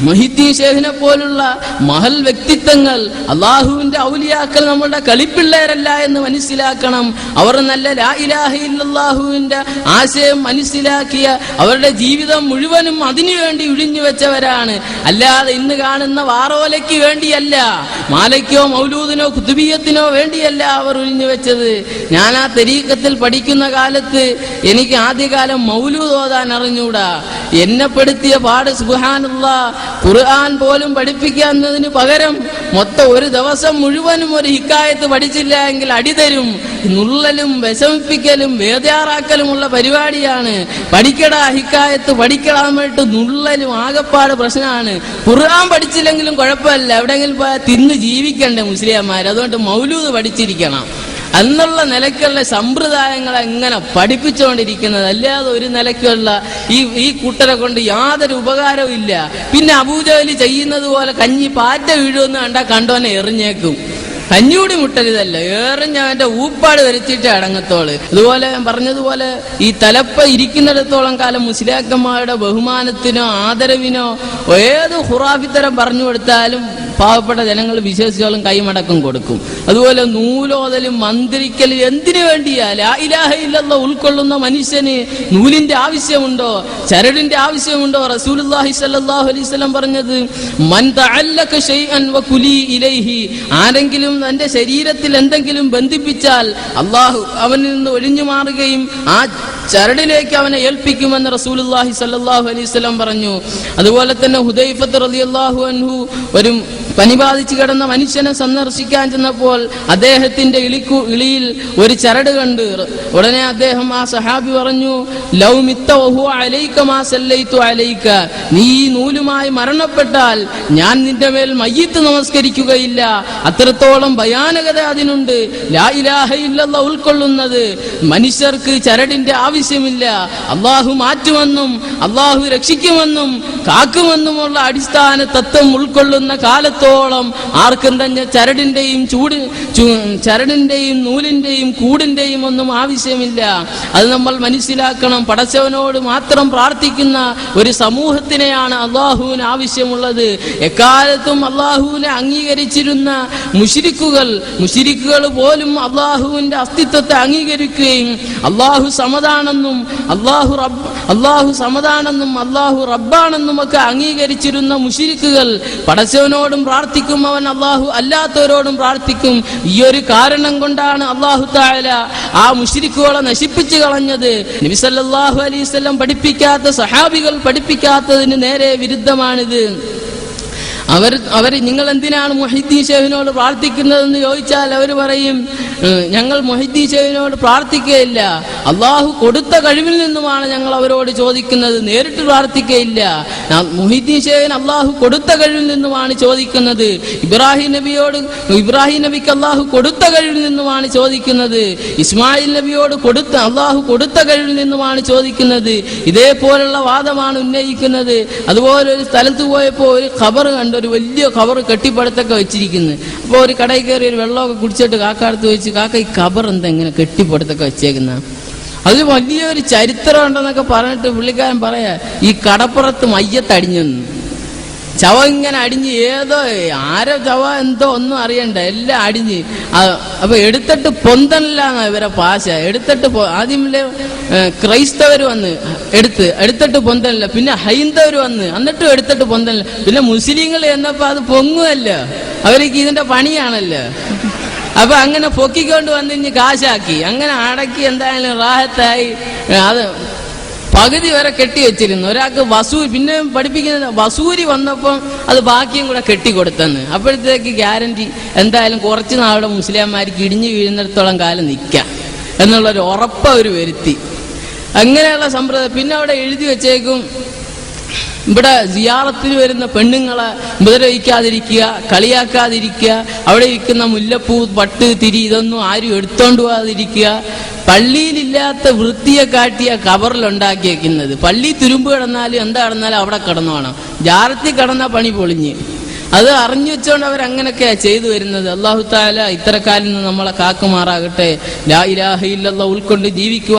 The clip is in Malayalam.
മുഹീദ്ദീൻ ഷേഖിനെ പോലുള്ള മഹൽ വ്യക്തിത്വങ്ങൾ, അള്ളാഹുവിന്റെ ഔലിയാക്കൾ നമ്മളുടെ കളിപ്പിള്ളേരല്ല എന്ന് മനസ്സിലാക്കണം. അവർ നല്ല ലാ ഇലാഹ ഇല്ലല്ലാഹുവിന്റെ ആശയം മനസ്സിലാക്കിയ അവരുടെ ജീവിതം മുഴുവനും അതിനുവേണ്ടി ഒഴിഞ്ഞു വെച്ചവരാണ്. അല്ലാതെ ഇന്ന് കാണുന്ന വാറോലയ്ക്ക് വേണ്ടിയല്ല, മാലയ്ക്കോ മൗലൂദിനോ കുതുബിയത്തിനോ വേണ്ടിയല്ല അവർ ഒഴിഞ്ഞു വെച്ചത്. ഞാൻ ആ തരീഖത്തിൽ പഠിക്കുന്ന കാലത്ത് എനിക്ക് ആദ്യകാലം മൗലൂദ് ഓതാൻ അറിഞ്ഞൂടാ. എന്നെ പെടുത്തിയ പാട് സുബ്ഹാനല്ലാഹ്, ഖുർആൻ പോലും പഠിപ്പിക്കുന്നതിന് പകരം മൊത്തം ഒരു ദിവസം മുഴുവനും ഒരു ഹിക്കായത്ത് പഠിച്ചില്ല എങ്കിൽ അടിതരും. നുള്ളലും വിഷമിപ്പിക്കലും വേദാറാക്കലുമുള്ള പരിപാടിയാണ്. പഠിക്കടാ ഹിക്കായത്ത് പഠിക്കടാന്നിട്ട് നുള്ളലും ആകപ്പാട് പ്രശ്നമാണ്. ഖുർആൻ പഠിച്ചില്ലെങ്കിലും കുഴപ്പമില്ല, എവിടെയെങ്കിലും പോയാൽ തിന്ന് ജീവിക്കണ്ടേ മുസ്ലിംമാർ, അതുകൊണ്ട് മൗലൂദ് പഠിച്ചിരിക്കണം എന്നുള്ള നിലയ്ക്കുള്ള സമ്പ്രദായങ്ങളെ എങ്ങനെ പഠിപ്പിച്ചുകൊണ്ടിരിക്കുന്നത്. അല്ലാതെ ഒരു നിലയ്ക്കുള്ള ഈ കൂട്ടരെ കൊണ്ട് യാതൊരു ഉപകാരവും ഇല്ല. പിന്നെ അബൂജഹൽ ചെയ്യുന്നത് പോലെ കഞ്ഞി പാറ്റ വീഴുമെന്ന് കണ്ടാൽ കണ്ടോനെ എറിഞ്ഞേക്കും. കഞ്ഞൂടി മുട്ടരുതല്ല, എറിഞ്ഞവന്റെ ഊപ്പാട് വരച്ചിട്ട് അടങ്ങത്തോള്. അതുപോലെ പറഞ്ഞതുപോലെ ഈ തലപ്പ ഇരിക്കുന്നിടത്തോളം കാലം മുസ്ലിയാക്കന്മാരുടെ ബഹുമാനത്തിനോ ആദരവിനോ ഏത് ഖുറാഫിത്തരം പറഞ്ഞു കൊടുത്താലും പാവപ്പെട്ട ജനങ്ങൾ വിശ്വസിച്ചോളും കൈമടക്കം കൊടുക്കും. അതുപോലെ നൂലോതലും മന്ത്രിക്കലും എന്തിനു വേണ്ടിയാ? ലാ ഇലാഹ ഇല്ലല്ലാഹ് ഉൾക്കൊള്ളുന്ന മനുഷ്യന് നൂലിന്റെ ആവശ്യമുണ്ടോ? ചരടിന്റെ ആവശ്യമുണ്ടോ? റസൂലുള്ളാഹി സ്വല്ലല്ലാഹു അലൈഹി വസല്ലം പറഞ്ഞത്, മൻ തഅല്ലക ശൈഅൻ വകുലി ഇലൈഹി, ആരെങ്കിലും തന്റെ ശരീരത്തിൽ എന്തെങ്കിലും ബന്ധിപ്പിച്ചാൽ അള്ളാഹു അവനിൽ നിന്ന് ഒഴിഞ്ഞു മാറുകയും ആ ചരടിലേക്ക് അവനെ ഏൽപ്പിക്കുമെന്ന് റസൂലുള്ളാഹി സ്വല്ലല്ലാഹു അലൈഹി വസല്ലം പറഞ്ഞു. അതുപോലെ തന്നെ ഹുദൈഫത്ത് റളിയല്ലാഹു അൻഹു ഒരു പനി ബാധിച്ചു കിടന്ന മനുഷ്യനെ സന്ദർശിക്കാൻ ചെന്നപ്പോൾ അദ്ദേഹത്തിന്റെ ഇളിയിൽ ഒരു ചരട് കണ്ട് ഉടനെ അദ്ദേഹം ആ സഹാബി പറഞ്ഞു, ലൗ മിത്ത വഹു അലൈക മാ സല്ലൈതു അലൈക, നീ ഈ നൂലുമായി മരണപ്പെട്ടാൽ ഞാൻ നിന്റെ മേൽ മയ്യിത്ത് നമസ്കരിക്കുകയില്ല. അത്രത്തോളം ഭയാനകത അതിനുണ്ട്. ലാ ഇലാഹ ഇല്ലല്ലാഹ് ഉൾക്കൊള്ളുന്നത് മനുഷ്യർക്ക് ചരടിന്റെ ആവശ്യമില്ല. അള്ളാഹു മാറ്റുമെന്നും അള്ളാഹു രക്ഷിക്കുമെന്നും കാക്കുമെന്നുമുള്ള അടിസ്ഥാന തത്വം ഉൾക്കൊള്ളുന്ന കാലത്തോളം ആർക്കും തന്നെ ചരടിന്റെയും നൂലിന്റെയും കൂടിന്റെയും ഒന്നും ആവശ്യമില്ല. അത് നമ്മൾ മനസ്സിലാക്കണം. പടച്ചവനോട് മാത്രം പ്രാർത്ഥിക്കുന്ന ഒരു സമൂഹത്തിനെയാണ് അള്ളാഹുവിന് ആവശ്യമുള്ളത്. എക്കാലത്തും അള്ളാഹുവിനെ അംഗീകരിച്ചിരുന്ന മുശ്രിക്കുകൾ പോലും അള്ളാഹുവിന്റെ അസ്തിത്വത്തെ അംഗീകരിക്കുകയും അള്ളാഹു സമതാണെന്നും അള്ളാഹു റബ്ബാണെന്നും ഒക്കെ അംഗീകരിച്ചിരുന്ന മുശ്രിക്കുകൾ പടച്ചവനോടും പ്രാർത്ഥിക്കും, അവൻ അള്ളാഹു അല്ലാത്തവരോടും പ്രാർത്ഥിക്കും. ഈ ഒരു കാരണം കൊണ്ടാണ് അള്ളാഹു തആല ആ മുശ്രിക്കുകളെ നശിപ്പിച്ചു കളഞ്ഞത്. നബി സല്ലല്ലാഹു അലൈഹി വസല്ലം പഠിപ്പിക്കാത്ത, സഹാബികൾ പഠിപ്പിക്കാത്തതിന് നേരെ വിരുദ്ധമാണിത്. അവർ നിങ്ങൾ എന്തിനാണ് മുഹീദ്ദീൻ ഷേഖിനോട് പ്രാർത്ഥിക്കുന്നതെന്ന് ചോദിച്ചാൽ അവർ പറയും, ഞങ്ങൾ മുഹീദ്ദീൻ ഷേഖിനോട് പ്രാർത്ഥിക്കുകയില്ല, അള്ളാഹു കൊടുത്ത കഴിവിൽ നിന്നുമാണ് ഞങ്ങൾ അവരോട് ചോദിക്കുന്നത്, നേരിട്ട് പ്രാർത്ഥിക്കുകയില്ല. മുഹീദ്ദീൻ ഷേഖിന് അള്ളാഹു കൊടുത്ത കഴിവിൽ നിന്നുമാണ് ചോദിക്കുന്നത്. ഇബ്രാഹിം നബിക്ക് അള്ളാഹു കൊടുത്ത കഴിവിൽ നിന്നുമാണ് ചോദിക്കുന്നത്. ഇസ്മായിൽ നബിയോട് അള്ളാഹു കൊടുത്ത കഴിവിൽ നിന്നുമാണ് ചോദിക്കുന്നത്. ഇതേപോലുള്ള വാദമാണ് ഉന്നയിക്കുന്നത്. അതുപോലെ ഒരു സ്ഥലത്ത് പോയപ്പോൾ ഒരു ഖബർ കണ്ടു, ഒരു വലിയ ഖബർ കെട്ടിപ്പടുത്തൊക്കെ വെച്ചിരിക്കുന്നു. അപ്പോൾ ഒരു കടയിൽ കയറി ഒരു വെള്ളമൊക്കെ കുടിച്ചിട്ട് കാക്കടുത്ത് വെച്ച്, കാക്ക ഈ ഖബർ എന്താ ഇങ്ങനെ കെട്ടിപ്പടുത്തൊക്കെ വെച്ചേക്കുന്ന? അതിൽ വലിയൊരു ചരിത്രം ഉണ്ടെന്നൊക്കെ പറഞ്ഞിട്ട് പുള്ളിക്കാരൻ പറയാ, ഈ കടപ്പുറത്ത് മയ്യത്തടിഞ്ഞു, ചവ ഇങ്ങനെ അടിഞ്ഞ്, ഏതോ ആരോ ചവ എന്തോ ഒന്നും അറിയണ്ട, എല്ലാം അടിഞ്ഞ്. അപ്പൊ എടുത്തിട്ട് പൊന്തനില്ലാന്ന ഇവരെ പാശ. എടുത്തിട്ട് ആദ്യമല്ലേ ക്രൈസ്തവർ വന്ന് എടുത്തിട്ട് പൊന്തനില്ല, പിന്നെ ഹൈന്ദവർ വന്ന് എന്നിട്ടും എടുത്തിട്ട് പൊന്തനില്ല, പിന്നെ മുസ്ലിങ്ങൾ എന്നപ്പോ അത് പൊങ്ങുമല്ലോ, അവർക്ക് ഇതിന്റെ പണിയാണല്ലോ. അപ്പൊ അങ്ങനെ പൊക്കിക്കൊണ്ട് വന്ന് ഇനി കാശാക്കി, അങ്ങനെ അടക്കി എന്തായാലും റാഹത്തായി. അത് പകുതി വരെ കെട്ടി വെച്ചിരുന്നു. ഒരാൾക്ക് പിന്നെ പഠിപ്പിക്കുന്നത് വസൂരി വന്നപ്പോൾ അത് ബാക്കിയും കൂടെ കെട്ടിക്കൊടുത്തെന്ന്. അപ്പോഴത്തേക്ക് ഗ്യാരണ്ടി എന്തായാലും കുറച്ച് നാളുടെ മുസ്ലിംമാർക്ക് ഇടിഞ്ഞു വീഴുന്നിടത്തോളം കാലം നിൽക്കാം എന്നുള്ളൊരു ഉറപ്പ് അവർ വരുത്തി. അങ്ങനെയുള്ള സമ്പ്രദായം. പിന്നെ അവിടെ എഴുതി വെച്ചേക്കും, ഇവിടെ സിയാറത്തിന് വരുന്ന പെണ്ണുങ്ങളെ ഉപദ്രവിക്കാതിരിക്കുക, കളിയാക്കാതിരിക്കുക, അവിടെ ഇരിക്കുന്ന മുല്ലപ്പൂ, പട്ട്, തിരി ഇതൊന്നും ആരും എടുത്തോണ്ട് പോകാതിരിക്കുക, പള്ളിയിലില്ലാത്ത വൃത്തിയെ കാട്ടിയ കബറിലുണ്ടാക്കി വെക്കുന്നത്. പള്ളി തുരുമ്പ് കിടന്നാലും എന്താ കിടന്നാലും അവിടെ കിടന്നോണം, ജാറത്തിൽ കിടന്ന പണി പൊളിഞ്ഞ്. അത് അറിഞ്ഞു വെച്ചോണ്ട് അവരങ്ങനെയൊക്കെയാ ചെയ്തു വരുന്നത്. അല്ലാഹു തആല ഇത്തരക്കാരിൽ നിന്ന് നമ്മളെ കാക്കുമാറാകട്ടെ. ലാ ഇലാഹ ഇല്ലല്ലാഹ് ഉൾക്കൊണ്ട് ജീവിക്കുക.